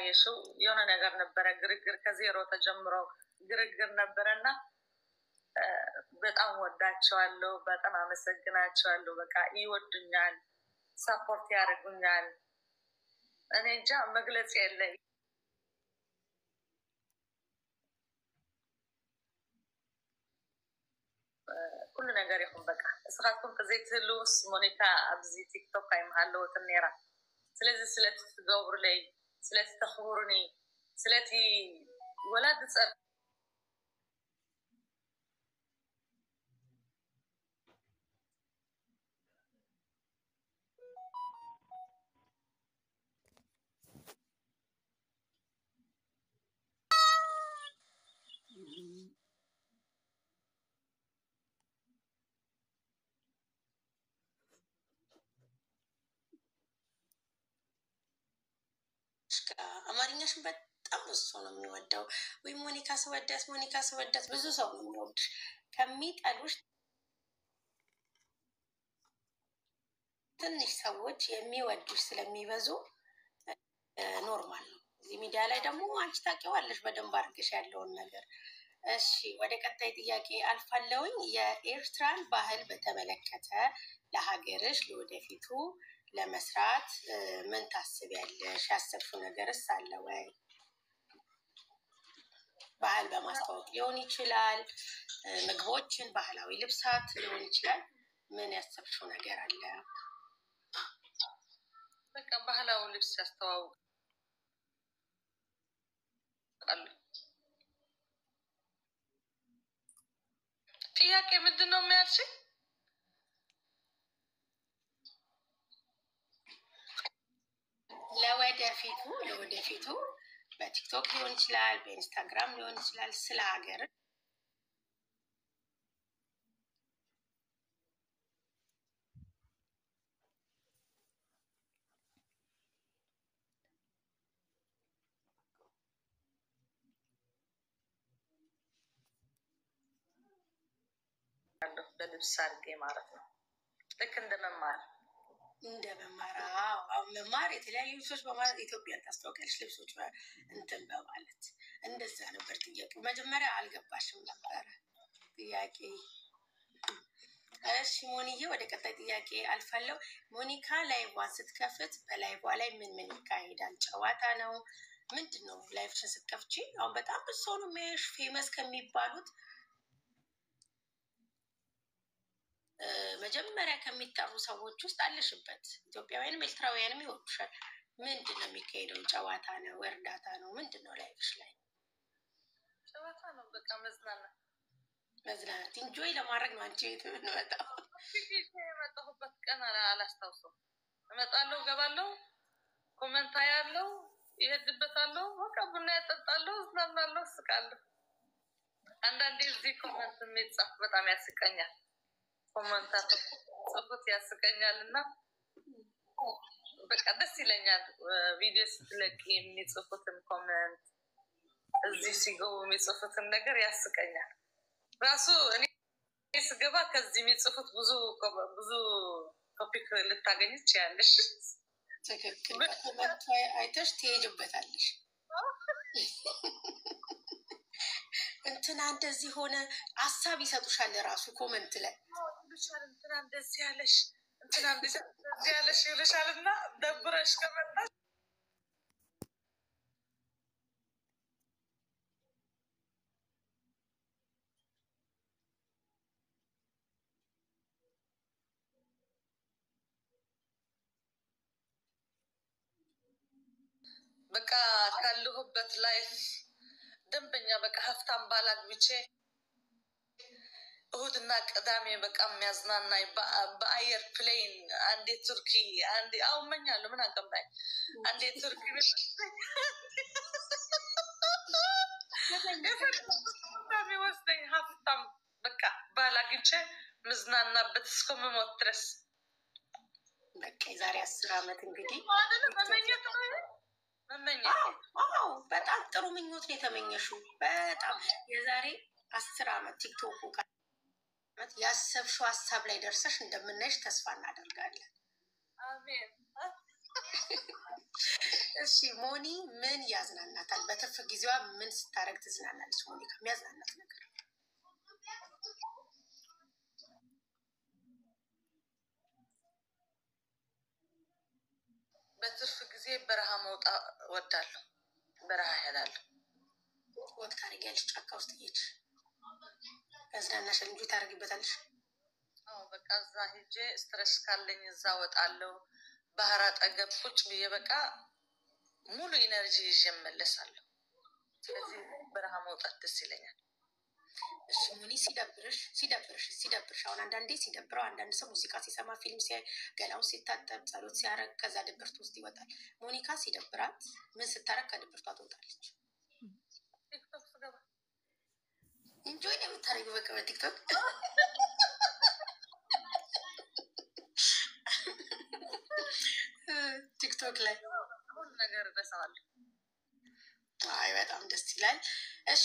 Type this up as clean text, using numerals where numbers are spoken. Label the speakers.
Speaker 1: ካየሽው የሆነ ነገር ነበረ ግርግር ከዜሮ ተጀምሮ ግርግር ነበረና በጣም ወዳቸዋለሁ በጣም አመሰግናቸዋለሁ በቃ ይወዱኛል ሰፖርት ያደርጉኛል እኔ እንጃ መግለጽ የለኝ كل ነገር ይሁን በቃ እስካሁን ከዘይት ሉስ ሞኒካ አብዚ ቲክቶክ አይማለው ተኔራ ስለዚህ ስለዚህ ትገብሩ ላይ ስለዚህ ተخبرني ስለዚህ ወላድ ጸር
Speaker 2: አማርኛሽን በጣም ብዙ ሰው ነው የሚወደው ወይ ሞኒካ ስወዳት ብዙ ሰው ነው የሚወድ ከሚጠሉሽ ትንሽ ሰዎች የሚወዱሽ ስለሚበዙ ኖርማል ነው እዚህ ሚዲያ ላይ ደግሞ አንቺ ታውቂዋለሽ በደንብ አድርገሽ ያለውን ነገር እሺ ወደ ቀጣይ ጥያቄ አልፋለሁኝ የኤርትራን ባህል በተመለከተ ለሀገርሽ ለወደፊቱ ለመስራት ምን ታስቢያለሽ ያሰብሽው ነገርስ አለ ወይ ባህል በማስተዋወቅ ሊሆን ይችላል ምግቦችን ባህላዊ ልብሳት ሊሆን ይችላል ምን ያሰብሽው ነገር አለ
Speaker 1: በቃ ባህላዊ ልብስ ያስተዋውቅ ጥያቄ ምንድነው የሚያልሽ
Speaker 2: ለወደፊቱ በቲክቶክ ሊሆን ይችላል በኢንስታግራም ሊሆን ይችላል ስለ ሀገር
Speaker 1: በልብስ አድርጌ ማለት ነው ልክ እንደመማር
Speaker 2: መማር የተለያዩ ልብሶች በማለት ኢትዮጵያን ታስተዋውቂያለሽ ልብሶች እንትን በማለት እንደዛ ነበር ጥያቄው መጀመሪያ አልገባሽም ነበር ጥያቄ እሺ ሞኒዬ ወደ ቀጣይ ጥያቄ አልፋለሁ ሞኒካ ላይቭዋን ስትከፍት በላይቭዋ ላይ ምን ይካሄዳል ጨዋታ ነው ምንድነው ላይቭሽን ስትከፍቺ አሁን በጣም ብዙ ሰው ነው የሚያይሽ ፌመስ ከሚባሉት መጀመሪያ ከሚጠሩ ሰዎች ውስጥ አለሽበት ኢትዮጵያውያንም ኤርትራውያንም ይወዱሻል ምንድነው የሚካሄደው ጨዋታ ነው እርዳታ ነው ምንድነው ላይፍሽ ላይ
Speaker 1: ጨዋታ ነው በቃ
Speaker 2: መዝናናት ኢንጆይ ለማድረግ ነው አንቺ የምትመጣው
Speaker 1: የመጣሁበት ቀን አላስታውሰው እመጣለሁ ገባለሁ ኮሜንት ያለው ይሄድበታለሁ በቃ ቡና ያጠጣለሁ እዝናናለሁ እስቃለሁ አንዳንዴ እዚህ ኮሜንት የሚጻፍ በጣም ያስቀኛል ኮሜንታት ጽፉት ያስቀኛልና በቃ ደስ ይለኛል ቪዲዮ ስትለቂ የሚጽፉትን ኮሜንት እዚህ ሲገቡ የሚጽፉትን ነገር ያስቀኛል ራሱ እኔ ስገባ ከዚህ የሚጽፉት ብዙ ቶፒክ ልታገኝ ትችያለሽ
Speaker 2: ትክክል ኮሜንት አይተሽ ትሄጂበታለሽ እንትና እንደዚህ ሆነ ሐሳብ ይሰጡሻል ራሱ ኮሜንት ላይ
Speaker 1: እንትና እንደዚህ ያለሽ እንትና እንደዚህ ያለሽ ይልሻልና ደብረሽ ከመጣሽ በቃ ካለሁበት ላይፍ ደንበኛ በቃ ሀፍታም ባላግብቼ እሁድና ቅዳሜ በቃ የሚያዝናናኝ በአየር ፕሌን አንዴ ቱርኪ አንዴ አውመኛለሁ ምን አገባኝ አንዴ ቱርኪ ወስደኝ ሀፍታም በቃ ባላግብቼ ምዝናናበት እስከምሞት ድረስ
Speaker 2: በቃ የዛሬ 10 ዓመት እንግዲህ
Speaker 1: መመኘት
Speaker 2: በጣም ጥሩ ምኞት ነው የተመኘሽው በጣም የዛሬ 10 ዓመት ቲክቶክ ያሰብሽው ሀሳብ ላይ ደርሰሽ እንደምናይሽ ተስፋ እናደርጋለን
Speaker 1: አሜን
Speaker 2: እሺ ሞኒ ምን ያዝናናታል? በትርፍ ጊዜዋ ምን ስታረግ ትዝናናለች? ሞኒ ከሚያዝናናት ነገር
Speaker 1: በትርፍ ጊዜ በረሃ መውጣ እወዳለሁ። በረሃ እሄዳለሁ።
Speaker 2: ወቅት ታደርጊያለሽ? ጫካ ውስጥ እየሄድሽ ያዝናናሽ እንጂ ታደርጊበታለሽ?
Speaker 1: አዎ በቃ እዛ ሄጄ ስትረስ ካለኝ እዛ ወጣለሁ። ባህር አጠገብ ቁጭ ብዬ በቃ ሙሉ ኢነርጂ ይዤ እመለሳለሁ። ስለዚህ በረሃ መውጣት ደስ ይለኛል።
Speaker 2: እሺ ሞኒ ሲደብርሽ አሁን አንዳንዴ ሲደብረው አንዳንድ ሰው ሙዚቃ ሲሰማ ፊልም ሲያይ ገላውን ሲታጠብ ጸሎት ሲያረግ ከዛ ድብርት ውስጥ ይወጣል። ሞኒካ ሲደብራት ምን ስታረግ ከድብርቷ ትወጣለች?
Speaker 1: ቲክቶክ ስገባ
Speaker 2: ኢንጆይ ነው የምታደርጊው በቃ በቲክቶክ ቲክቶክ ላይ
Speaker 1: ሁሉ ነገር እረሳዋለሁ።
Speaker 2: አይ በጣም ደስ ይላል። እሺ